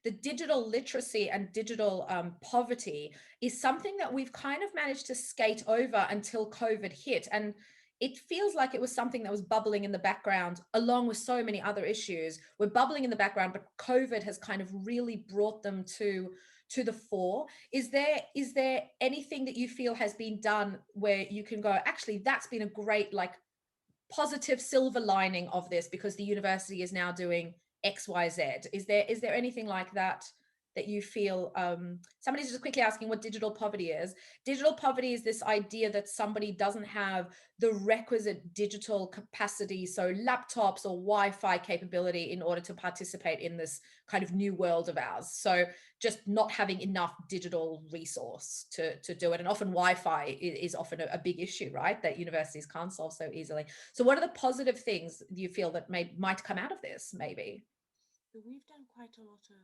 the digital literacy and digital poverty is something that we've kind of managed to skate over until COVID hit. And it feels like it was something that was bubbling in the background along with so many other issues. We're bubbling in the background, but COVID has kind of really brought them to the fore. Is there anything that you feel has been done where you can go, actually, that's been a great, like, positive silver lining of this because the university is now doing XYZ? Is there anything like that that you feel? Somebody's just quickly asking what digital poverty is. Digital poverty is this idea that somebody doesn't have the requisite digital capacity, so laptops or Wi-Fi capability, in order to participate in this kind of new world of ours. So just not having enough digital resource to do it. And often Wi-Fi is often a big issue, right? That universities can't solve so easily. So what are the positive things you feel that might come out of this, maybe? So we've done quite a lot of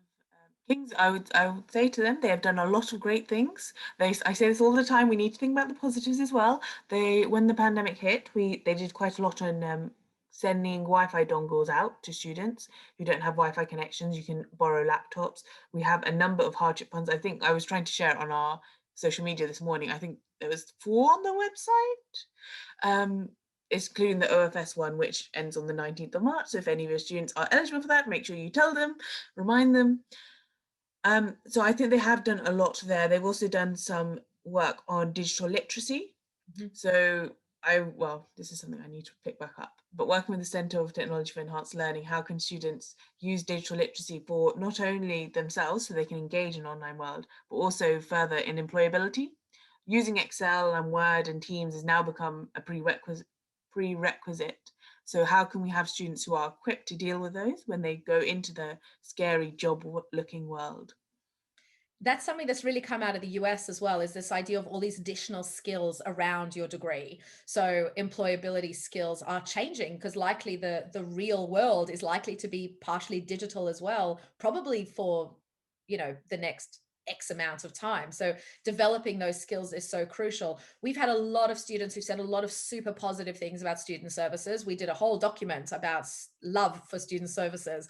things. I would say to them, they have done a lot of great things. I say this all the time. We need to think about the positives as well. When the pandemic hit, they did quite a lot on sending Wi-Fi dongles out to students who don't have Wi-Fi connections. You can borrow laptops. We have a number of hardship funds. I think I was trying to share it on our social media this morning. I think there was 4 on the website. Um, Including the OFS one, which ends on the 19th of March. So if any of your students are eligible for that, make sure you tell them, remind them. So I think they have done a lot there. They've also done some work on digital literacy. Mhm. So this is something I need to pick back up. But working with the Centre of Technology for Enhanced Learning, how can students use digital literacy for not only themselves, so they can engage in online world, but also further in employability? Using Excel and Word and Teams has now become a prerequisite. So how can we have students who are equipped to deal with those when they go into the scary job looking world? That's something that's really come out of the US as well, is this idea of all these additional skills around your degree. So employability skills are changing because likely the real world is likely to be partially digital as well, probably for, the next X amount of time. So developing those skills is so crucial. We've had a lot of students who said a lot of super positive things about student services. We did a whole document about love for student services,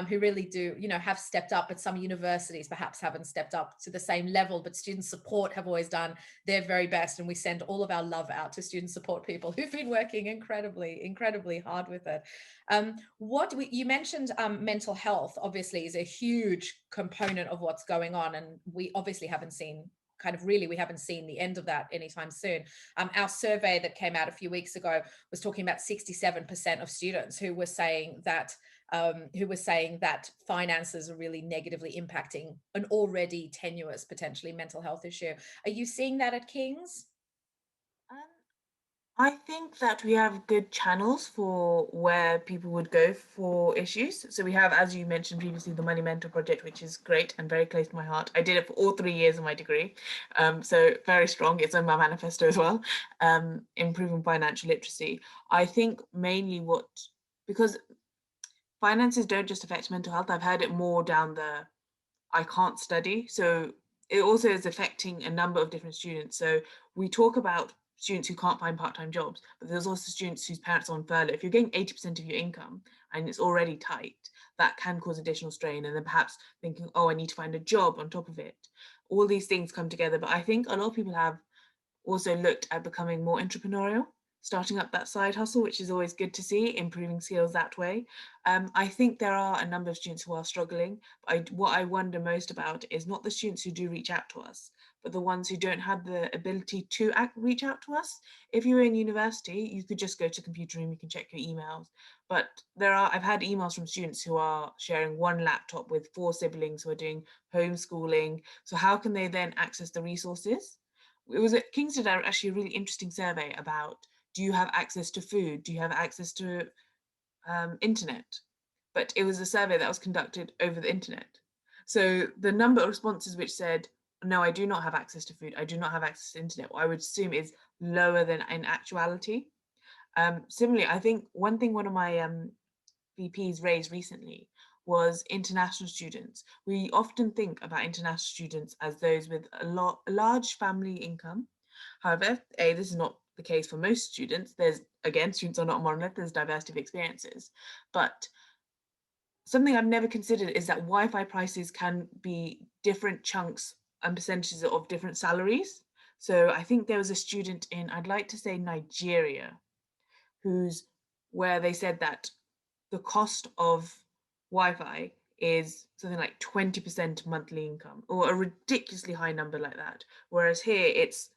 who really do, have stepped up, but some universities perhaps haven't stepped up to the same level. But student support have always done their very best, and we send all of our love out to student support people who've been working incredibly, incredibly hard with it. You mentioned mental health, obviously, is a huge component of what's going on, and we obviously haven't seen we haven't seen the end of that anytime soon. Our survey that came out a few weeks ago was talking about 67% of students who were saying that finances are really negatively impacting an already tenuous, potentially mental health issue. Are you seeing that at King's? Um, I think that we have good channels for where people would go for issues. So we have, as you mentioned previously, the Money Mentor Project, which is great and very close to my heart. I did it for all 3 years of my degree, so very strong. It's in my manifesto as well. Improving financial literacy. I think mainly because finances don't just affect mental health. I've heard it more down the I can't study. So it also is affecting a number of different students. So we talk about students who can't find part-time jobs, but there's also students whose parents are on furlough. If you're getting 80% of your income and it's already tight, that can cause additional strain. And then perhaps thinking, oh, I need to find a job on top of it. All these things come together. But I think a lot of people have also looked at becoming more entrepreneurial, starting up that side hustle, which is always good to see, improving skills that way. I think there are a number of students who are struggling. But what I wonder most about is not the students who do reach out to us, but the ones who don't have the ability to reach out to us. If you're in university, you could just go to the computer room, you can check your emails. But I've had emails from students who are sharing one laptop with 4 siblings who are doing homeschooling. So how can they then access the resources? It was at King's did actually a really interesting survey about, do you have access to food? Do you have access to internet? But it was a survey that was conducted over the internet. So the number of responses which said, no, I do not have access to food, I do not have access to internet, what I would assume is lower than in actuality. Similarly, I think one of my VPs raised recently was international students. We often think about international students as those with a large family income. However, this is not the case for most students. Students are not a monolith, there's diversity of experiences. But something I've never considered is that Wi-Fi prices can be different chunks and percentages of different salaries. So I think there was a student in, I'd like to say Nigeria, who's where they said that the cost of Wi-Fi is something like 20% monthly income, or a ridiculously high number like that. Whereas here it's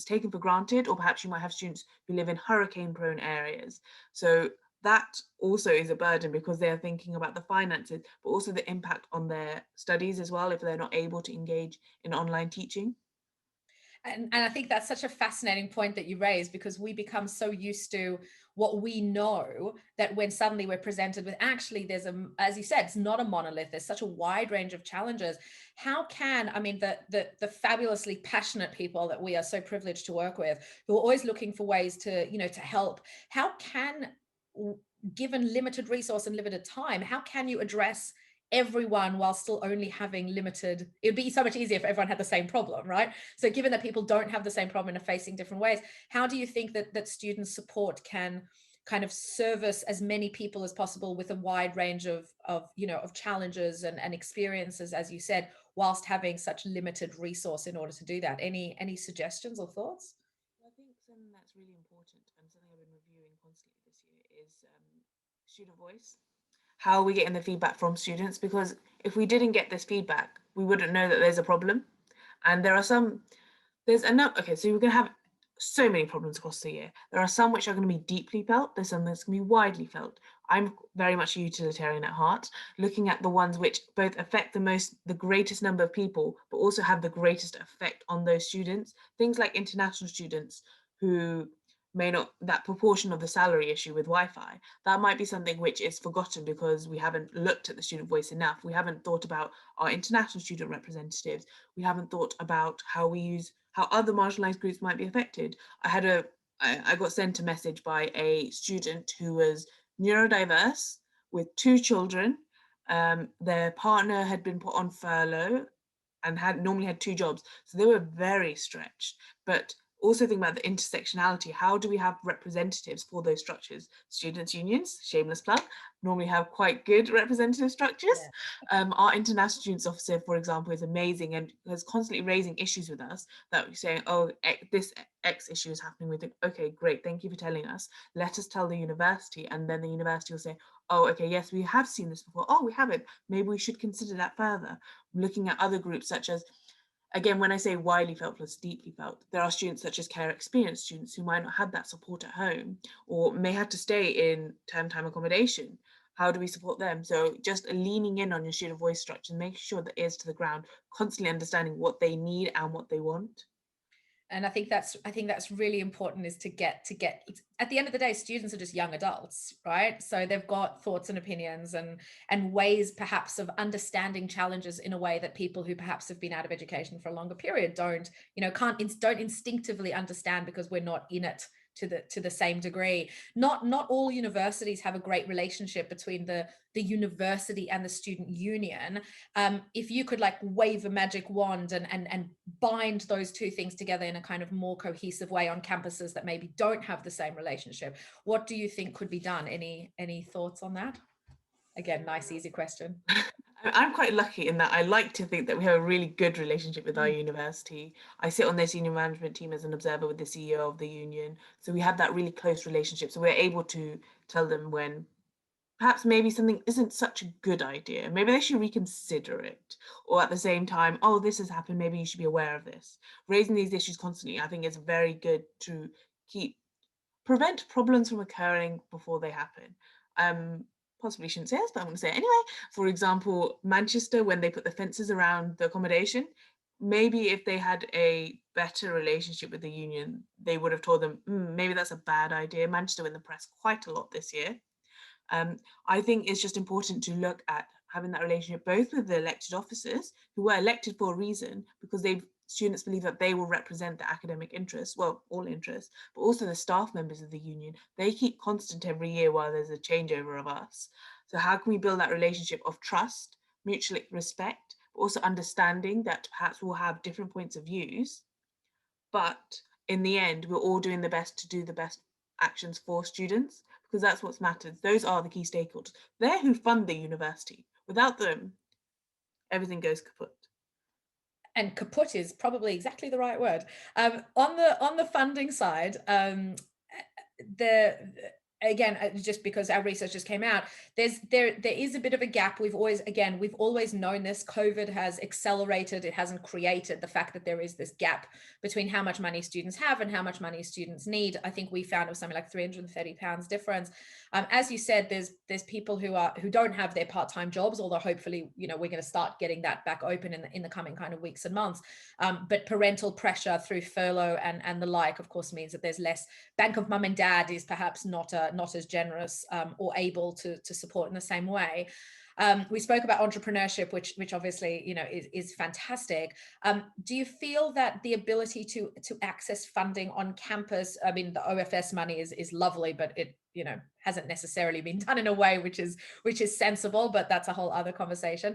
taken for granted, or perhaps you might have students who live in hurricane prone areas. So that also is a burden because they are thinking about the finances, but also the impact on their studies as well if they're not able to engage in online teaching. And I think that's such a fascinating point that you raise, because we become so used to what we know that when suddenly we're presented with, actually there's a, as you said, it's not a monolith, there's such a wide range of challenges. How can, I mean, the fabulously passionate people that we are so privileged to work with, who are always looking for ways to, you know, to help, how can, given limited resource and limited time, how can you address everyone while still only having limited, it would be so much easier if everyone had the same problem, right? So given that people don't have the same problem and are facing different ways, how do you think that student support can kind of service as many people as possible with a wide range of you know, of challenges and experiences, as you said, whilst having such limited resource in order to do that? Any suggestions or thoughts? I think something that's really important and something I've been reviewing constantly this year is student voice. How are we getting the feedback from students? Because if we didn't get this feedback, we wouldn't know that there's a problem. And there's enough. Okay, so we're going to have so many problems across the year. There are some which are going to be deeply felt. There's some that's going to be widely felt. I'm very much a utilitarian at heart, looking at the ones which both affect the greatest number of people, but also have the greatest effect on those students. Things like international students who may not, that proportion of the salary issue with Wi-Fi, that might be something which is forgotten because we haven't looked at the student voice enough. We haven't thought about our international student representatives. We haven't thought about how other marginalized groups might be affected. I got sent a message by a student who was neurodiverse with two children. Their partner had been put on furlough and had normally had two jobs, so they were very stretched. But also think about the intersectionality. How do we have representatives for those structures? Students' unions, shameless plug, normally have quite good representative structures. Our international students officer, for example, is amazing and is constantly raising issues with us that we're saying, oh, this X issue is happening with it. Okay, great, thank you for telling us. Let us tell the university, and then the university will say, oh, okay, yes, we have seen this before. Oh, we haven't. Maybe we should consider that further. Looking at other groups such as, again, when I say widely felt plus deeply felt, there are students such as care experience students who might not have that support at home or may have to stay in term time accommodation. How do we support them? So just leaning in on your student voice structure and making sure that ears to the ground, constantly understanding what they need and what they want. And I think that's really important, is to get at the end of the day, students are just young adults, right? So they've got thoughts and opinions and ways perhaps of understanding challenges in a way that people who perhaps have been out of education for a longer period don't, you know, don't instinctively understand, because we're not in it to the same degree. Not all universities have a great relationship between the university and the student union. If you could like wave a magic wand and bind those two things together in a kind of more cohesive way on campuses that maybe don't have the same relationship, what do you think could be done? Any thoughts on that? Again, nice easy question. I'm quite lucky in that I like to think that we have a really good relationship with our Mm. university. I sit on their senior management team as an observer with the CEO of the union. So we have that really close relationship. So we're able to tell them when perhaps maybe something isn't such a good idea. Maybe they should reconsider it. Or at the same time, oh, this has happened. Maybe you should be aware of this. Raising these issues constantly, I think, is very good to keep prevent problems from occurring before they happen. Possibly shouldn't say this, but I'm going to say it anyway. For example, Manchester, when they put the fences around the accommodation, maybe if they had a better relationship with the union, they would have told them, maybe that's a bad idea. Manchester were in the press quite a lot this year. I think it's just important to look at having that relationship both with the elected officers who were elected for a reason because students believe that they will represent the academic interests, well, all interests, but also the staff members of the union. They keep constant every year while there's a changeover of us. So how can we build that relationship of trust, mutual respect, but also understanding that perhaps we'll have different points of views, but in the end, we're all doing the best to do the best actions for students. because that's what's matters. Those are the key stakeholders. They're who fund the university. Without them, everything goes kaput. And kaput is probably exactly the right word. On the funding side, the again, just because our research just came out, there is a bit of a gap. We've always known this. COVID has accelerated, it hasn't created the fact that there is this gap between how much money students have and how much money students need. I think we found it was something like £330 difference. As you said, there's people who don't have their part-time jobs, although hopefully, we're going to start getting that back open in the coming kind of weeks and months. But parental pressure through furlough and the like, of course, means that there's less. Bank of mum and dad is perhaps not as generous or able to support in the same way. We spoke about entrepreneurship, which obviously is fantastic. Do you feel that the ability to access funding on campus? I mean, the OFS money is lovely, but it hasn't necessarily been done in a way which is sensible, but that's a whole other conversation.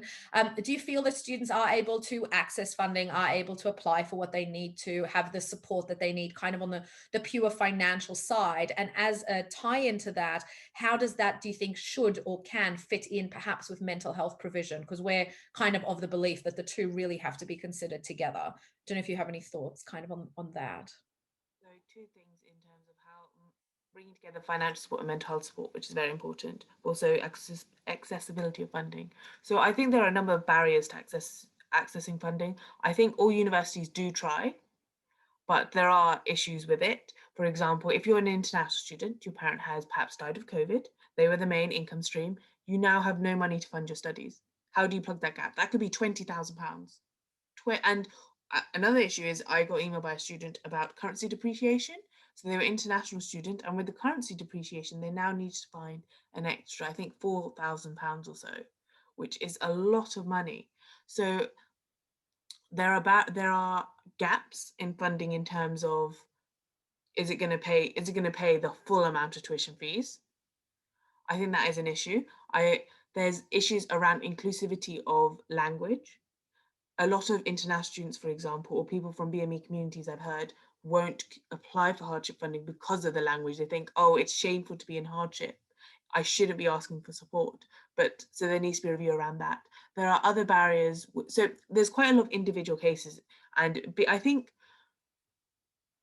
Do you feel that students are able to access funding, are able to apply for what they need to, have the support that they need kind of on the pure financial side? And as a tie into that, how does that, do you think, should or can fit in perhaps with mental health provision? Because we're kind of the belief that the two really have to be considered together. Don't know if you have any thoughts kind of on that. So two things in terms of how bringing together financial support and mental health support, which is very important. Also, accessibility of funding. So I think there are a number of barriers to accessing funding. I think all universities do try, but there are issues with it. For example, if you're an international student, your parent has perhaps died of COVID, they were the main income stream, you now have no money to fund your studies. How do you plug that gap? That could be £20,000. And another issue is I got emailed by a student about currency depreciation. So they were an international student, and with the currency depreciation, they now need to find an extra, I think, £4,000 or so, which is a lot of money. So there are gaps in funding in terms of, is it going to pay the full amount of tuition fees? I think that is an issue. There's issues around inclusivity of language. A lot of international students, for example, or people from BME communities I've heard, won't apply for hardship funding because of the language. They think, oh, it's shameful to be in hardship, I shouldn't be asking for support. But so there needs to be a review around that. There are other barriers. So there's quite a lot of individual cases. And I think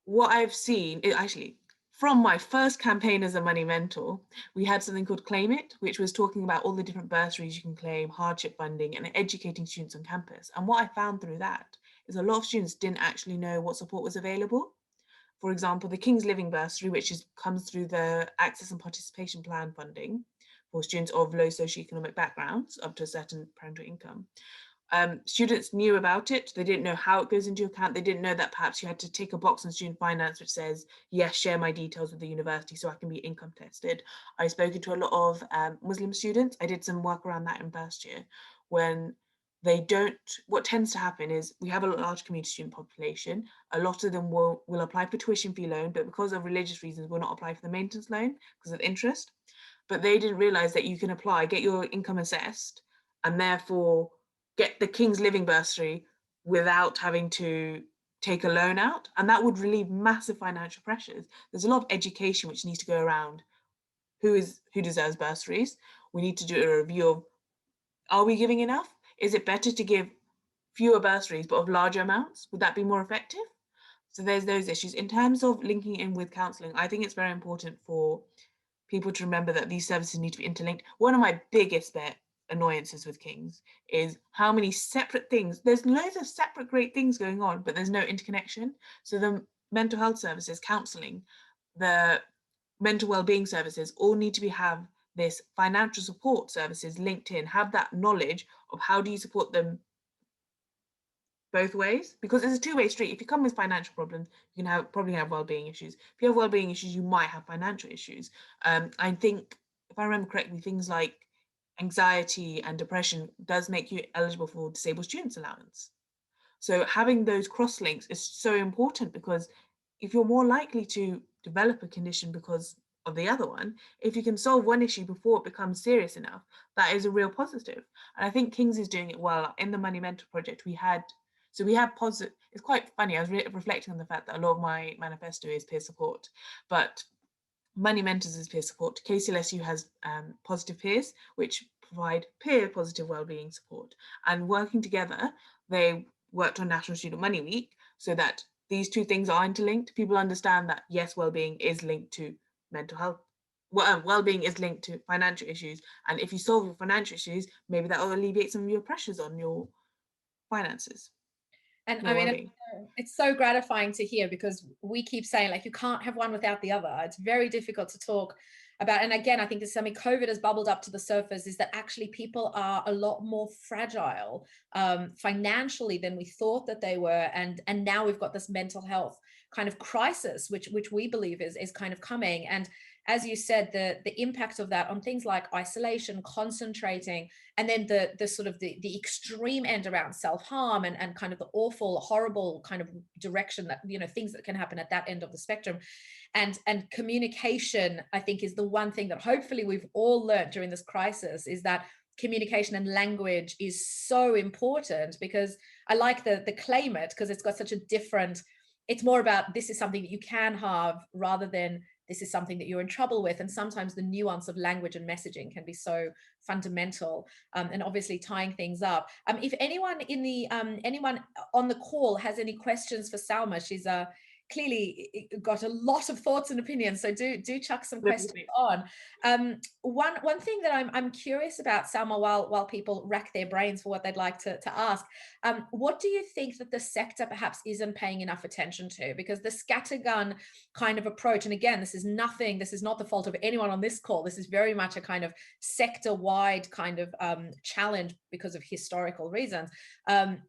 what I've seen, actually, from my first campaign as a money mentor, we had something called Claim It, which was talking about all the different bursaries you can claim, hardship funding, and educating students on campus. And what I found through that is a lot of students didn't actually know what support was available. For example, the King's Living Bursary, which comes through the Access and Participation Plan funding for students of low socioeconomic backgrounds up to a certain parental income. Students knew about it. They didn't know how it goes into your account. They didn't know that perhaps you had to tick a box on student finance which says, yes, share my details with the university so I can be income tested. I've spoken to a lot of Muslim students. I did some work around that in first year when they don't, what tends to happen is we have a large community student population. A lot of them will apply for tuition fee loan, but because of religious reasons, will not apply for the maintenance loan because of interest. But they didn't realize that you can apply, get your income assessed, and therefore get the King's Living Bursary without having to take a loan out. And that would relieve massive financial pressures. There's a lot of education which needs to go around who deserves bursaries. We need to do a review of, are we giving enough? Is it better to give fewer bursaries but of larger amounts? Would that be more effective? So there's those issues. In terms of linking in with counselling, I think it's very important for people to remember that these services need to be interlinked. One of my biggest annoyances with King's is how many separate things, there's loads of separate great things going on, but there's no interconnection. So the mental health services, counselling, the mental wellbeing services all need to have this financial support services linked in, have that knowledge of how do you support them both ways, because it's a two-way street. If you come with financial problems, you can probably have well-being issues. If you have well-being issues, you might have financial issues. I think, if I remember correctly, things like anxiety and depression does make you eligible for disabled students allowance. So having those cross links is so important, because if you're more likely to develop a condition because of the other one, if you can solve one issue before it becomes serious enough, that is a real positive. And I think King's is doing it well. In the Money Mentor project, we have positive, it's quite funny, I was reflecting on the fact that a lot of my manifesto is peer support, but Money Mentors is peer support. KCLSU has Positive Peers, which provide peer positive wellbeing support. And working together, they worked on National Student Money Week so that these two things are interlinked. People understand that, yes, wellbeing is linked to mental health. Well-being is linked to financial issues. And if you solve your financial issues, maybe that will alleviate some of your pressures on your finances, And your I mean, well-being. it's so gratifying to hear, because we keep saying, like, you can't have one without the other. It's very difficult to talk about. And again, I think there's something COVID has bubbled up to the surface, is that actually people are a lot more fragile financially than we thought that they were. And now we've got this mental health kind of crisis, which we believe is kind of coming. And as you said, the impact of that on things like isolation, concentrating, and then the sort of the extreme end around self-harm, and kind of the awful, horrible kind of direction that, things that can happen at that end of the spectrum. And communication, I think, is the one thing that hopefully we've all learned during this crisis, is that communication and language is so important. Because I like the claim it, because it's got such a different, it's more about, this is something that you can have, rather than this is something that you're in trouble with. And sometimes the nuance of language and messaging can be so fundamental, and obviously tying things up. If anyone anyone on the call has any questions for Salma, she's clearly got a lot of thoughts and opinions, so do chuck some questions on. One thing that I'm curious about, Salma, while people rack their brains for what they'd like to ask, what do you think that the sector perhaps isn't paying enough attention to? Because the scattergun kind of approach, and again, this is not the fault of anyone on this call, this is very much a kind of sector-wide kind of challenge because of historical reasons,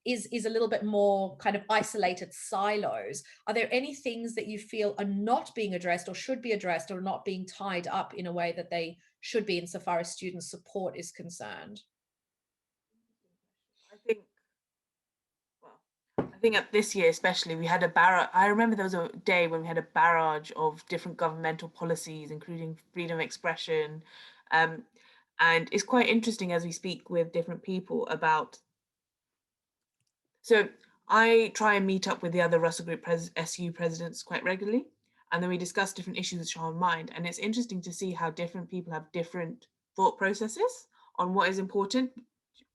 is a little bit more kind of isolated silos. Are there any things that you feel are not being addressed, or should be addressed, or not being tied up in a way that they should be, insofar as student support is concerned? I think, well, I think at this year especially, we had a barrage. I remember there was a day when we had a barrage of different governmental policies, including freedom of expression. Um, and it's quite interesting as we speak with different people about. So I try and meet up with the other Russell Group SU presidents quite regularly, and then we discuss different issues which are on mind. And it's interesting to see how different people have different thought processes on what is important,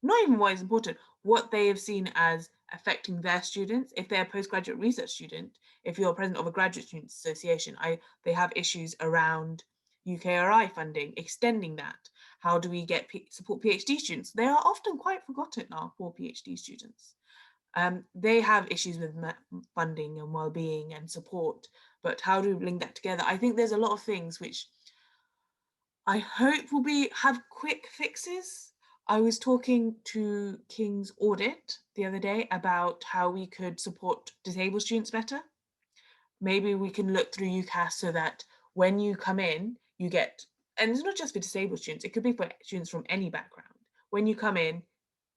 not even what is important, what they have seen as affecting their students. If they're a postgraduate research student, if you're president of a graduate students association, they have issues around UKRI funding, extending that. How do we get support PhD students? They are often quite forgotten now for PhD students. They have issues with funding and well-being and support, but how do we link that together? I think there's a lot of things which I hope will have quick fixes. I was talking to King's Audit the other day about how we could support disabled students better. Maybe we can look through UCAS so that when you come in, you get, and it's not just for disabled students, it could be for students from any background. When you come in,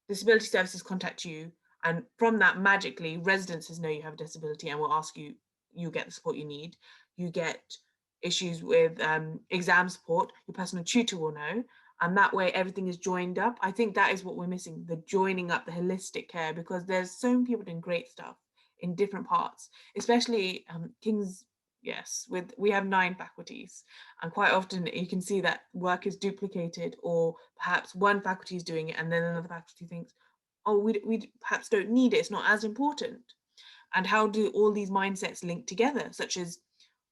disability services contact you, and from that, magically, residences know you have a disability and will ask you, you get the support you need. You get issues with exam support, your personal tutor will know, and that way everything is joined up. I think that is what we're missing, the joining up, the holistic care, because there's so many people doing great stuff in different parts, especially King's. Yes, we have 9 faculties, and quite often you can see that work is duplicated, or perhaps one faculty is doing it and then another faculty thinks, oh, we perhaps don't need it, it's not as important. And how do all these mindsets link together, such as,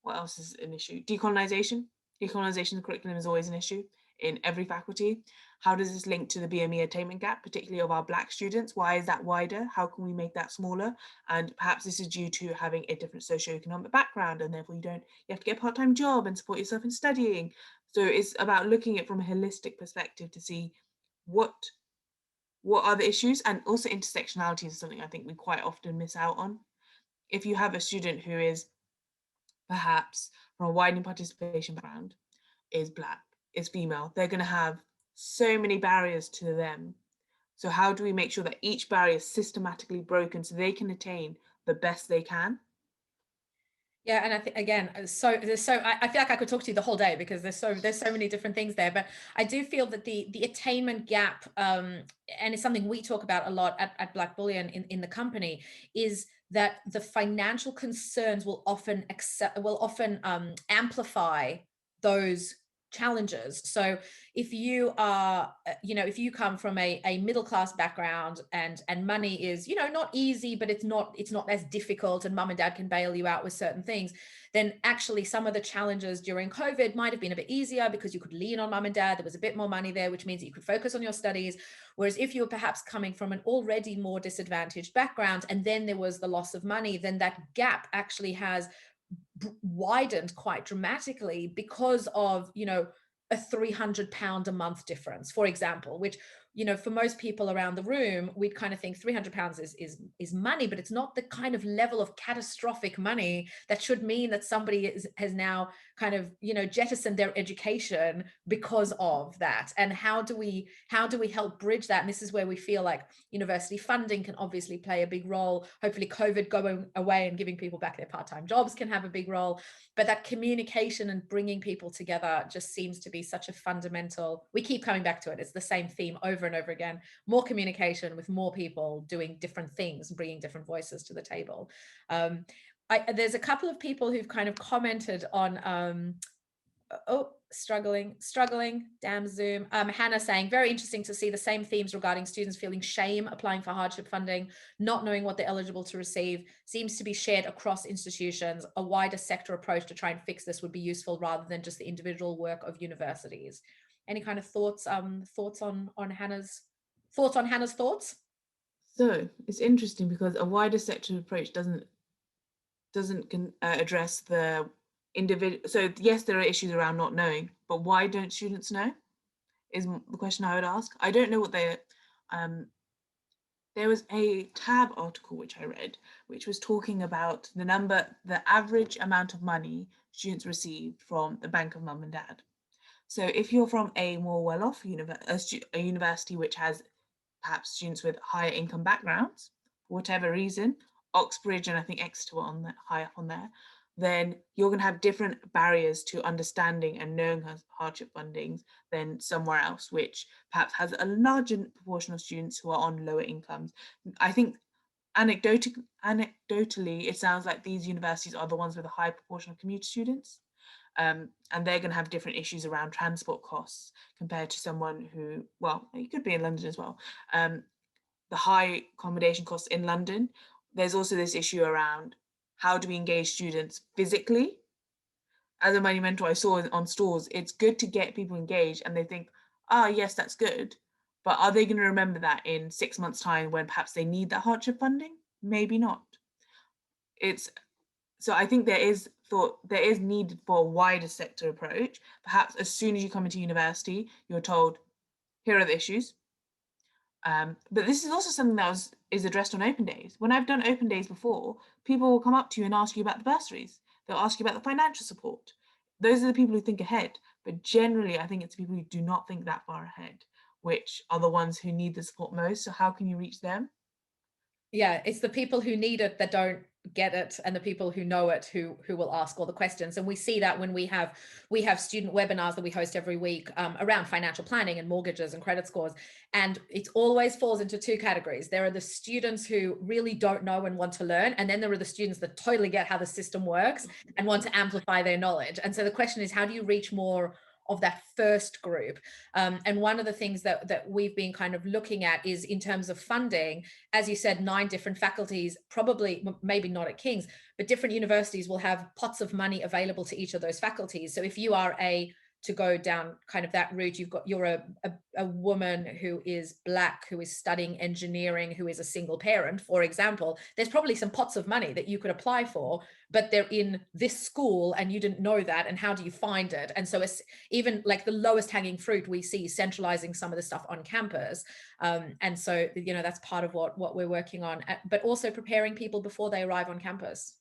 what else is an issue? Decolonization. Decolonization curriculum is always an issue in every faculty. How does this link to the BME attainment gap, particularly of our Black students? Why is that wider? How can we make that smaller? And perhaps this is due to having a different socioeconomic background, and therefore you have to get a part-time job and support yourself in studying. So it's about looking at it from a holistic perspective to see what are the issues, and also intersectionality is something I think we quite often miss out on. If you have a student who is perhaps from a widening participation background, is Black, is female, they're going to have so many barriers to them. So how do we make sure that each barrier is systematically broken so they can attain the best they can? Yeah, and I think again, I feel like I could talk to you the whole day, because there's so many different things there. But I do feel that the attainment gap, and it's something we talk about a lot at Blackbullion in the company, is that the financial concerns will often amplify those challenges. So if you are, if you come from a middle class background, and money is, not easy, but it's not as difficult, and mum and dad can bail you out with certain things, then actually some of the challenges during COVID might have been a bit easier because you could lean on mum and dad. There was a bit more money there, which means that you could focus on your studies. Whereas if you were perhaps coming from an already more disadvantaged background, and then there was the loss of money, then that gap actually has widened quite dramatically because of, a £300 a month difference, for example, which, for most people around the room, we'd kind of think £300 is money, but it's not the kind of level of catastrophic money that should mean that somebody has now kind of, jettisoned their education because of that. And how do we help bridge that? And this is where we feel like university funding can obviously play a big role. Hopefully COVID going away and giving people back their part-time jobs can have a big role, but that communication and bringing people together just seems to be such a fundamental, we keep coming back to it, it's the same theme over and over again: more communication with more people doing different things, bringing different voices to the table. There's a couple of people who've kind of commented on struggling, damn Zoom. Hannah saying, very interesting to see the same themes regarding students feeling shame applying for hardship funding, not knowing what they're eligible to receive, seems to be shared across institutions. A wider sector approach to try and fix this would be useful rather than just the individual work of universities. Any kind of thoughts on Hannah's thoughts? So it's interesting because a wider sector approach doesn't address the individual. So yes, there are issues around not knowing, but why don't students know is the question I would ask. I don't know what they there was a tab article which I read, which was talking about the average amount of money students received from the bank of mum and dad. So if you're from a more well-off a university which has perhaps students with higher income backgrounds, for whatever reason, Oxbridge and I think Exeter were on that high up on there, then you're going to have different barriers to understanding and knowing hardship fundings than somewhere else, which perhaps has a larger proportion of students who are on lower incomes. I think anecdotally, it sounds like these universities are the ones with a high proportion of commuter students. And they're going to have different issues around transport costs compared to someone who, well, it could be in London as well. The high accommodation costs in London. There's also this issue around how do we engage students physically? As a money mentor, I saw on stores, it's good to get people engaged and they think, yes, that's good. But are they going to remember that in 6 months' time when perhaps they need that hardship funding? Maybe not. So I think there is needed for a wider sector approach. Perhaps as soon as you come into university, you're told, here are the issues. But this is also something that is addressed on open days. When I've done open days before, people will come up to you and ask you about the bursaries. They'll ask you about the financial support. Those are the people who think ahead. But generally, I think it's people who do not think that far ahead, which are the ones who need the support most. So how can you reach them? Yeah, it's the people who need it that don't get it, and the people who know it who will ask all the questions. And we see that when we have student webinars that we host every week around financial planning and mortgages and credit scores, and it always falls into two categories. There are the students who really don't know and want to learn, and then there are the students that totally get how the system works and want to amplify their knowledge. And so the question is, how do you reach more of that first group? And one of the things that we've been kind of looking at is in terms of funding, as you said, 9 different faculties, probably, maybe not at King's, but different universities will have pots of money available to each of those faculties. So if you are to go down kind of that route, you're a woman who is Black, who is studying engineering, who is a single parent, for example, there's probably some pots of money that you could apply for, but they're in this school and you didn't know that, and how do you find it? And so it's even like the lowest hanging fruit we see, centralizing some of the stuff on campus. And so, that's part of what we're working on, but also preparing people before they arrive on campus.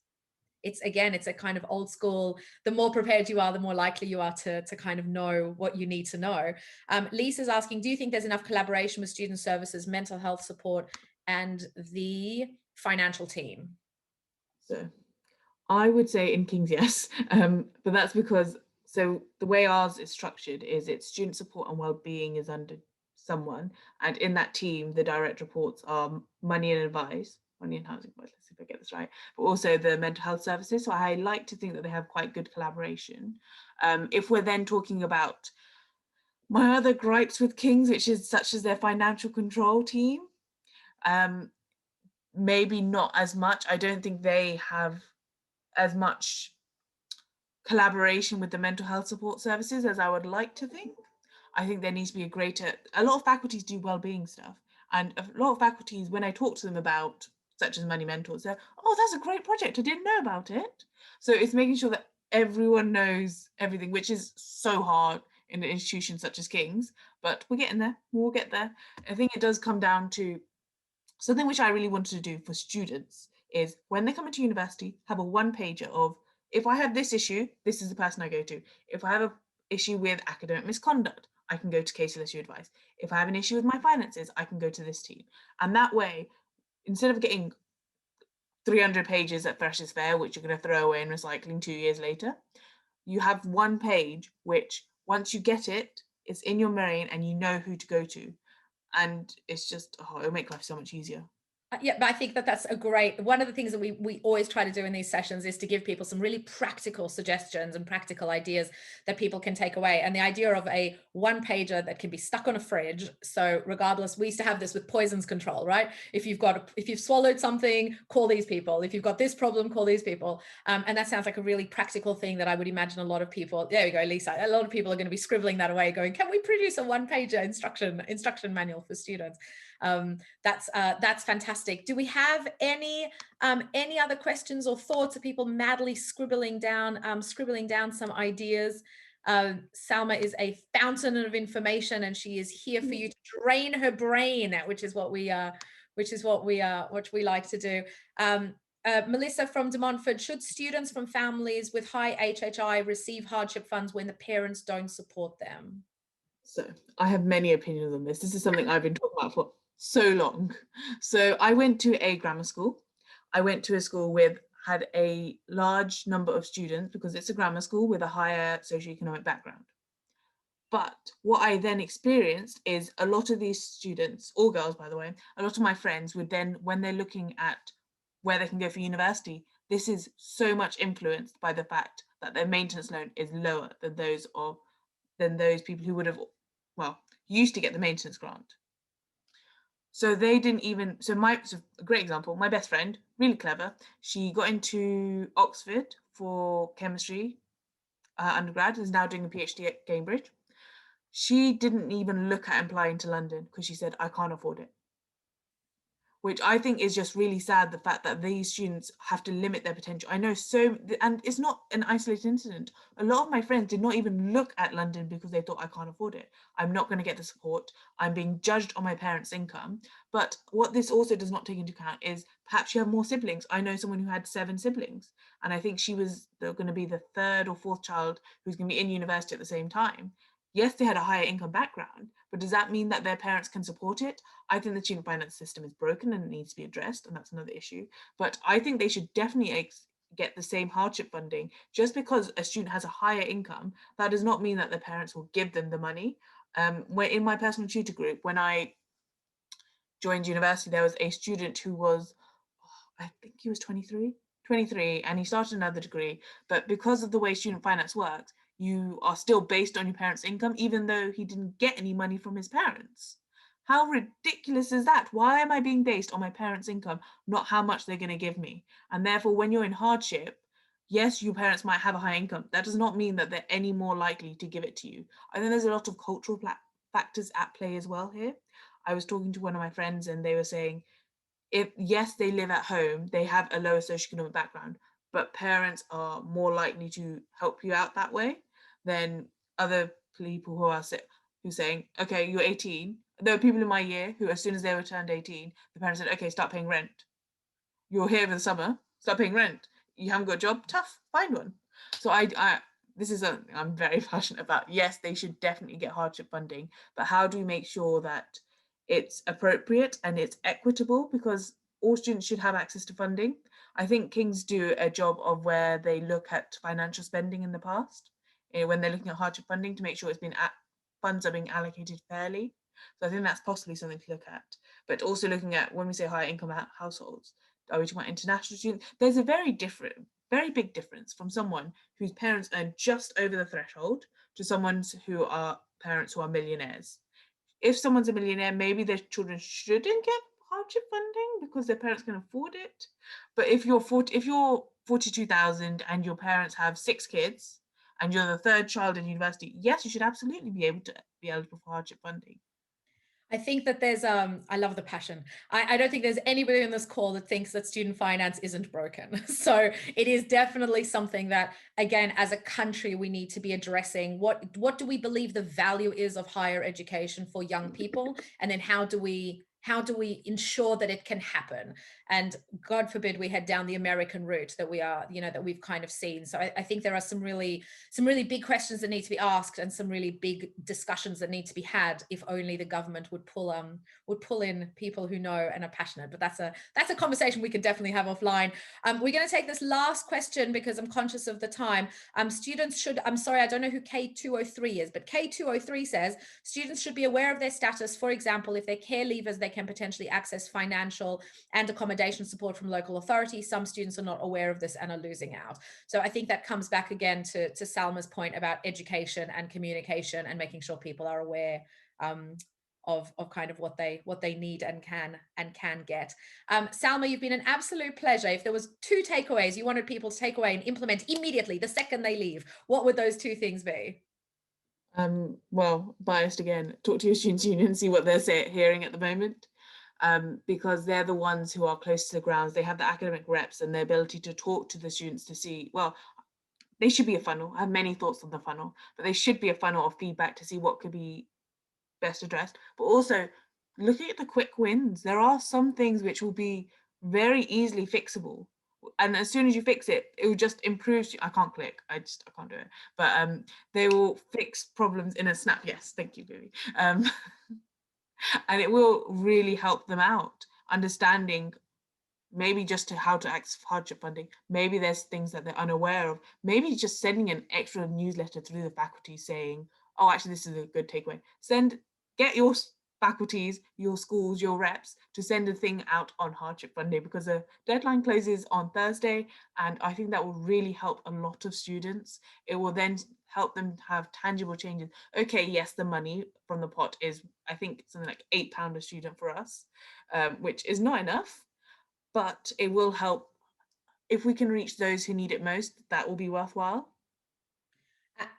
It's a kind of old school, the more prepared you are, the more likely you are to kind of know what you need to know. Lisa's asking, do you think there's enough collaboration with student services, mental health support, and the financial team? So I would say in King's, yes, but that's because, so the way ours is structured is it's student support and wellbeing is under someone, and in that team, the direct reports are money and advice, money and housing, but let's see if I get this right, but also the mental health services. So I like to think that they have quite good collaboration. If we're then talking about my other gripes with Kings, which is such as their financial control team, maybe not as much. I don't think they have as much collaboration with the mental health support services as I would like to think. I think there needs to be a lot of faculties do wellbeing stuff, and a lot of faculties, when I talk to them about, such as Money Mentors, they're, oh, that's a great project, I didn't know about it. So it's making sure that everyone knows everything, which is so hard in an institution such as King's, but we're getting there, we'll get there. I think it does come down to something which I really wanted to do for students is when they come into university, have a one-pager of, if I have this issue, this is the person I go to. If I have an issue with academic misconduct, I can go to KCLSU Advice. If I have an issue with my finances, I can go to this team. And that way, instead of getting 300 pages at Freshers Fair, which you're going to throw away in recycling 2 years later, you have one page which, once you get it, it's in your brain and you know who to go to. And it's just, oh, it'll make life so much easier. Yeah, but I think that that's a great, one of the things that we always try to do in these sessions is to give people some really practical suggestions and practical ideas that people can take away. And the idea of a one pager that can be stuck on a fridge. So regardless, we used to have this with poisons control, right? If you've swallowed something, call these people. If you've got this problem, call these people. And that sounds like a really practical thing that I would imagine a lot of people, there we go, Lisa, a lot of people are going to be scribbling that away going, can we produce a one pager instruction manual for students? That's fantastic. Do we have any other questions or thoughts? Of people madly scribbling down some ideas? Salma is a fountain of information, and she is here for you to drain her brain, which we like to do. Melissa from De Montfort, should students from families with high HHI receive hardship funds when the parents don't support them? So I have many opinions on this. This is something I've been talking about for so long. So I went to a grammar school. I went to a school had a large number of students because it's a grammar school with a higher socioeconomic background. But what I then experienced is a lot of these students, all girls by the way, a lot of my friends would then, when they're looking at where they can go for university, this is so much influenced by the fact that their maintenance loan is lower than those people who would have, well, used to get the maintenance grant. So they didn't even, so a great example, my best friend, really clever, she got into Oxford for chemistry undergrad, is now doing a PhD at Cambridge. She didn't even look at applying to London because she said, I can't afford it. Which I think is just really sad, the fact that these students have to limit their potential. I know and it's not an isolated incident. A lot of my friends did not even look at London because they thought, I can't afford it. I'm not going to get the support. I'm being judged on my parents' income. But what this also does not take into account is perhaps you have more siblings. I know someone who had 7 siblings, and I think she was going to be the 3rd or 4th child who's going to be in university at the same time. Yes, they had a higher income background, but does that mean that their parents can support it? I think the student finance system is broken and it needs to be addressed, and that's another issue. But I think they should definitely get the same hardship funding. Just because a student has a higher income, that does not mean that their parents will give them the money. When in my personal tutor group, when I joined university, there was a student who was, I think he was 23, and he started another degree. But because of the way student finance works, you are still based on your parents' income, even though he didn't get any money from his parents. How ridiculous is that? Why am I being based on my parents' income, not how much they're going to give me? And therefore, when you're in hardship, yes, your parents might have a high income. That does not mean that they're any more likely to give it to you. I think there's a lot of cultural factors at play as well here. I was talking to one of my friends and they were saying, yes, they live at home, they have a lower socioeconomic background, but parents are more likely to help you out that way than other people who are saying, okay, you're 18. There were people in my year who, as soon as they were turned 18, the parents said, okay, start paying rent. You're here for the summer, start paying rent. You haven't got a job, tough, find one. So this is something I'm very passionate about. Yes, they should definitely get hardship funding, but how do we make sure that it's appropriate and it's equitable, because all students should have access to funding. I think Kings do a job of where they look at financial spending in the past, when they're looking at hardship funding, to make sure funds are being allocated fairly. So I think that's possibly something to look at. But also looking at, when we say higher income households, Are we talking about international students? There's a very big difference from someone whose parents earn just over the threshold to someone who are parents who are millionaires. If someone's a millionaire, maybe their children shouldn't get hardship funding because their parents can afford it. But if you're 42,000 and your parents have 6 kids and you're the third child in university, yes, you should absolutely be able to be eligible for hardship funding. I think that there's I love the passion. I don't think there's anybody in this call that thinks that student finance isn't broken. So it is definitely something that, again, as a country, we need to be addressing. What do we believe the value is of higher education for young people? And then how do we ensure that it can happen? And God forbid we head down the American route that we are, that we've kind of seen. So I think there are some really big questions that need to be asked and some really big discussions that need to be had if only the government would pull in people who know and are passionate. But that's a conversation we can definitely have offline. We're going to take this last question because I'm conscious of the time. Students should, I'm sorry, I don't know who K203 is, but K203 says students should be aware of their status. For example, if they're care leavers, they can potentially access financial and accommodation support from local authorities. Some students are not aware of this and are losing out. So I think that comes back again to Salma's point about education and communication and making sure people are aware of kind of what they need and can get. Salma, you've been an absolute pleasure. If there was 2 takeaways you wanted people to take away and implement immediately the second they leave, what would those 2 things be? Well, biased again, talk to your students' union and see what they're hearing at the moment. Because they're the ones who are close to the grounds. They have the academic reps and the ability to talk to the students to see, well, they should be a funnel. I have many thoughts on the funnel, but they should be a funnel of feedback to see what could be best addressed. But also looking at the quick wins, there are some things which will be very easily fixable. And as soon as you fix it, it will just improve. I can't click. I can't do it. But they will fix problems in a snap. Yes, thank you, Vivi. And it will really help them out understanding maybe just to how to access hardship funding. Maybe there's things that they're unaware of. Maybe just sending an extra newsletter through the faculty saying, oh, actually, this is a good takeaway. Get your faculties, your schools, your reps to send a thing out on hardship funding because the deadline closes on Thursday. And I think that will really help a lot of students. It will then help them have tangible changes. Okay, yes, the money from the pot is, I think, something like £8 a student for us, which is not enough, but it will help. If we can reach those who need it most, that will be worthwhile.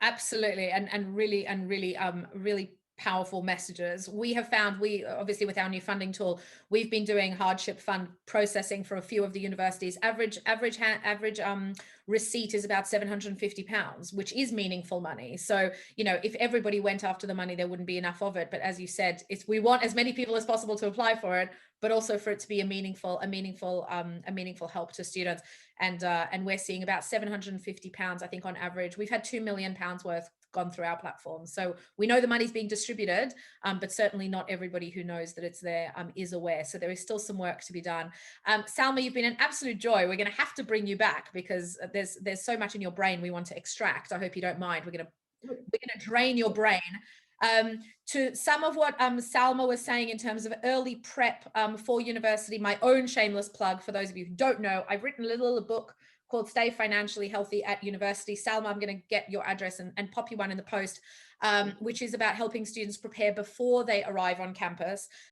Absolutely, and really powerful messages. We have found, we obviously with our new funding tool, we've been doing hardship fund processing for a few of the universities. Average receipt is about £750, which is meaningful money. So if everybody went after the money, there wouldn't be enough of it. But as you said, we want as many people as possible to apply for it, but also for it to be a meaningful help to students. And we're seeing about £750, I think, on average. We've had £2 million worth gone through our platform. So we know the money's being distributed, but certainly not everybody who knows that it's there is aware. So there is still some work to be done. Salma, you've been an absolute joy. We're going to have to bring you back because there's so much in your brain we want to extract. I hope you don't mind. We're going to drain your brain. To some of what Salma was saying in terms of early prep for university, my own shameless plug for those of you who don't know, I've written a little book called Stay Financially Healthy at University. Salma, I'm going to get your address and pop you one in the post, which is about helping students prepare before they arrive on campus.